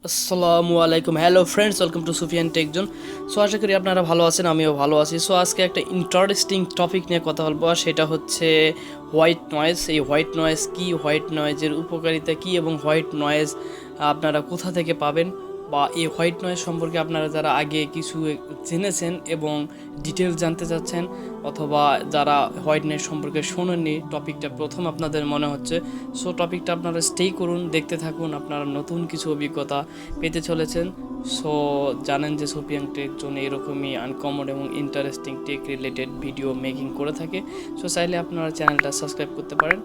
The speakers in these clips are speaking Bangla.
আসসালামু আলাইকুম, hello friends, welcome to Sufiyan TechZone. So আশা করি আপনারা ভালো আছেন, আমিও ভালো আছি। সো আজকে একটা ইন্টারেস্টিং টপিক নিয়ে কথা বলবো, আর সেটা হচ্ছে হোয়াইট নয়েজ। এই হোয়াইট নয়েজ কি, হোয়াইট নয়েজের উপকারিতা কি, এবং হোয়াইট নয়েজ আপনারা কোথা থেকে পাবেন, বা এই হোয়াইট নয়েজ সম্পর্কে আপনারা যারা আগে কিছু জেনেছেন এবং ডিটেলস জানতে চাচ্ছেন, অথবা যারা হোয়াইট নয়েজ সম্পর্কে শোনেননি, টপিকটা প্রথম আপনাদের মনে হচ্ছে। সো টপিকটা আপনারা স্টে করুন, দেখতে থাকুন, আপনারা নতুন কিছু অভিজ্ঞতা পেতে চলেছেন। সো জানেন যে সুফিয়ান টেক জোন এরকমই আনকমন এবং interesting tech related video making করে থাকে। সো চাইলে আপনারা চ্যানেলটা সাবস্ক্রাইব করতে পারেন,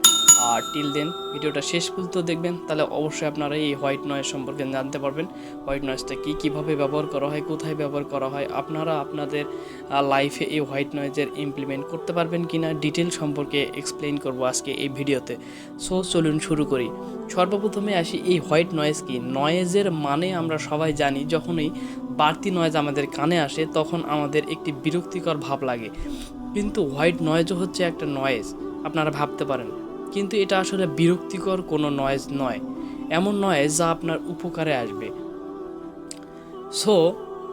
আর টিল দেন ভিডিওটা শেষ পর্যন্ত দেখবেন, তাহলে অবশ্যই আপনারা এই হোয়াইট নয়েজ সম্পর্কে জানতে পারবেন। হোয়াইট নয়েজটা কী, কীভাবে ব্যবহার করা হয়, কোথায় ব্যবহার করা হয়, আপনারা আপনাদের লাইফে এই হোয়াইট নয়েজের ইমপ্লিমেন্ট করতে পারবেন কি না, ডিটেল সম্পর্কে এক্সপ্লেইন করব আজকে এই ভিডিওতে। সো চলুন শুরু করি। সর্বপ্রথমে আসি, এই হোয়াইট নয়েজ কি। নয়েজের মানে আমরা সবাই জানি, যখনই বাড়তি নয়েজ আমাদের কানে আসে তখন আমাদের একটি বিরক্তিকর ভাব লাগে। কিন্তু হোয়াইট নয়েজও হচ্ছে একটা নয়েজ, আপনারা ভাবতে পারেন, কিন্তু এটা আসলে বিরক্তিকর কোনো নয়েজ নয়, এমন নয়েজ যা আপনার উপকারে আসবে। সো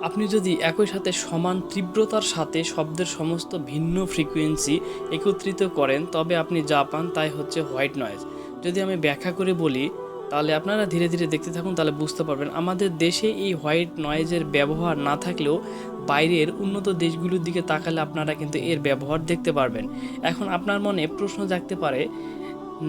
আপনি যদি একই সাথে সমান তীব্রতার সাথে শব্দের সমস্ত ভিন্ন ফ্রিকোয়েন্সি একত্রিত করেন, তবে আপনি যা পান তাই হচ্ছে হোয়াইট নয়েজ। যদি আমি ব্যাখ্যা করে বলি, তাহলে আপনারা ধীরে ধীরে দেখতে থাকুন, তাহলে বুঝতে পারবেন। আমাদের দেশে এই হোয়াইট নয়েজের ব্যবহার না থাকলেও বাইরের উন্নত দেশগুলোর দিকে তাকালে আপনারা কিন্তু এর ব্যবহার দেখতে পারবেন। এখন আপনার মনে প্রশ্ন জাগতে পারে,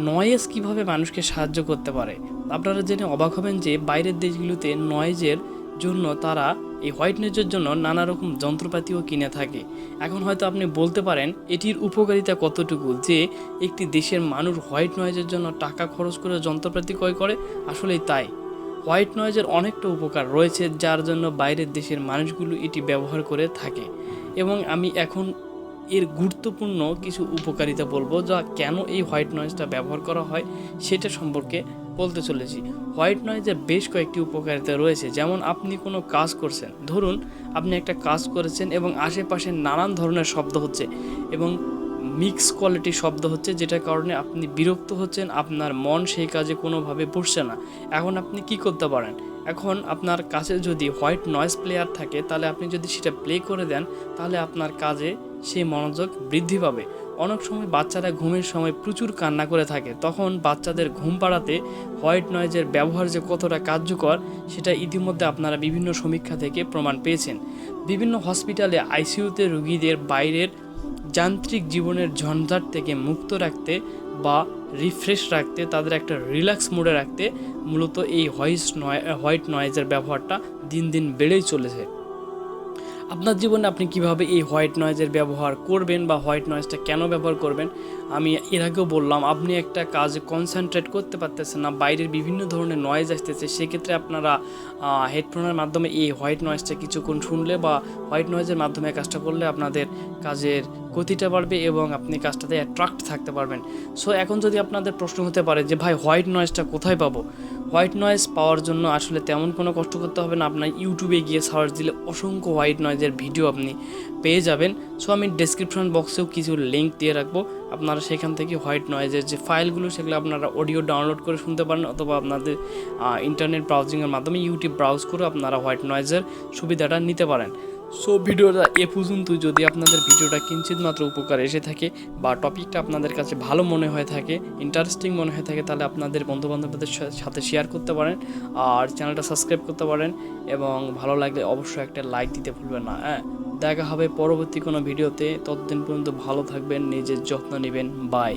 নয়েজ কিভাবে মানুষকে সাহায্য করতে পারে। আপনারা জেনে অবাক হবেন যে বাইরের দেশগুলোতে নয়েজের জন্য তারা এই হোয়াইট নয়েজের জন্য নানা রকম যন্ত্রপাতিও কিনে থাকে। এখন হয়তো আপনি বলতে পারেন এটির উপকারিতা কতটুকু, যে একটি দেশের মানুষ হোয়াইট নয়েজের জন্য টাকা খরচ করে যন্ত্রপাতি ক্রয় করে। আসলেই তাই, হোয়াইট নয়েজের অনেকটা উপকার রয়েছে, যার জন্য বাইরের দেশের মানুষগুলো এটি ব্যবহার করে থাকে। এবং আমি এখন এর গুরুত্বপূর্ণ কিছু উপকারিতা বলবো, যা কেন এই হোয়াইট নয়েজটা ব্যবহার করা হয় সেটা সম্পর্কে বলতে চলেছি। হোয়াইট নয়েজের বেশ কয়েকটি উপকারিতা রয়েছে। যেমন আপনি কোনো কাজ করছেন, ধরুন আপনি একটা কাজ করেছেন এবং আশেপাশে নানান ধরনের শব্দ হচ্ছে এবং মিক্স কোয়ালিটির শব্দ হচ্ছে, যেটার কারণে আপনি বিরক্ত হচ্ছেন, আপনার মন সেই কাজে কোনোভাবে বসছে না। এখন আপনি কি করতে পারেন, এখন আপনার কাছে যদি হোয়াইট নয়েজ প্লেয়ার থাকে, তাহলে আপনি যদি সেটা প্লে করে দেন, তাহলে আপনার কাজে সেই মনোযোগ বৃদ্ধি পাবে। অনেক সময় বাচ্চারা ঘুমের সময় প্রচুর কান্না করে থাকে, তখন বাচ্চাদের ঘুম পাড়াতে হোয়াইট নয়েজের ব্যবহার যে কতটা কার্যকর, সেটা ইতিমধ্যে আপনারা বিভিন্ন সমীক্ষা থেকে প্রমাণ পেয়েছেন। বিভিন্ন হসপিটালে আইসিইউতে রোগীদের বাইরের যান্ত্রিক জীবনের ঝঞ্ঝাট থেকে মুক্ত রাখতে বা রিফ্রেশ রাখতে, তাদের একটা রিল্যাক্স মোডে রাখতে মূলত এই হোয়াইট নয়েজের ব্যবহারটা দিন দিন বেড়েই চলেছে। আপনার জীবনে আপনি কিভাবে এই হোয়াইট নয়েজের ব্যবহার করবেন, বা হোয়াইট নয়েজটা কেন ব্যবহার করবেন, আমি এর আগেও বললাম। আপনি একটা কাজে কনসেন্ট্রেট করতে পারতেছেন না, বাইরের বিভিন্ন ধরনের নয়েজ আসতেছে, সেক্ষেত্রে আপনারা হেডফোনের মাধ্যমে এই হোয়াইট নয়েজটা কিছুক্ষণ শুনলে বা হোয়াইট নয়েজের মাধ্যমে কাজটা করলে আপনাদের কাজের গতিটা বাড়বে এবং আপনি কাজটাতে অ্যাট্রাক্ট থাকতে পারবেন। সো এখন যদি আপনাদের প্রশ্ন হতে পারে যে ভাই হোয়াইট নয়েজটা কোথায় পাবো, হোয়াইট নয়েজ পাওয়ার জন্য আসলে তেমন কোনো কষ্ট করতে হবে না। আপনার ইউটিউবে গিয়ে সার্চ দিলে অসংখ্য হোয়াইট নয়েজের ভিডিও আপনি পেয়ে যাবেন। সো আমি ডেসক্রিপশন বক্সেও কিছু লিঙ্ক দিয়ে রাখবো, আপনারা সেখান থেকে হোয়াইট নয়েজের যে ফাইলগুলো, সেগুলো আপনারা অডিও ডাউনলোড করে শুনতে পারেন, অথবা আপনাদের ইন্টারনেট ব্রাউজিংয়ের মাধ্যমে ইউটিউব ব্রাউজ করে আপনারা হোয়াইট নয়েজের সুবিধাটা নিতে পারেন। সো ভিডিওটা এ পর্যন্ত। যদি আপনাদের ভিডিওটা কিঞ্চিত মাত্র উপকার এসে থাকে, বা টপিকটা আপনাদের কাছে ভালো মনে হয়ে থাকে, ইন্টারেস্টিং মনে হয়ে থাকে, তাহলে আপনাদের বন্ধুবান্ধবদের সাথে শেয়ার করতে পারেন, আর চ্যানেলটা সাবস্ক্রাইব করতে পারেন, এবং ভালো লাগলে অবশ্যই একটা লাইক দিতে ভুলবেন না। দেখা হবে পরবর্তী কোনো ভিডিওতে, ততদিন পর্যন্ত ভালো থাকবেন, নিজের যত্ন নেবেন। বাই।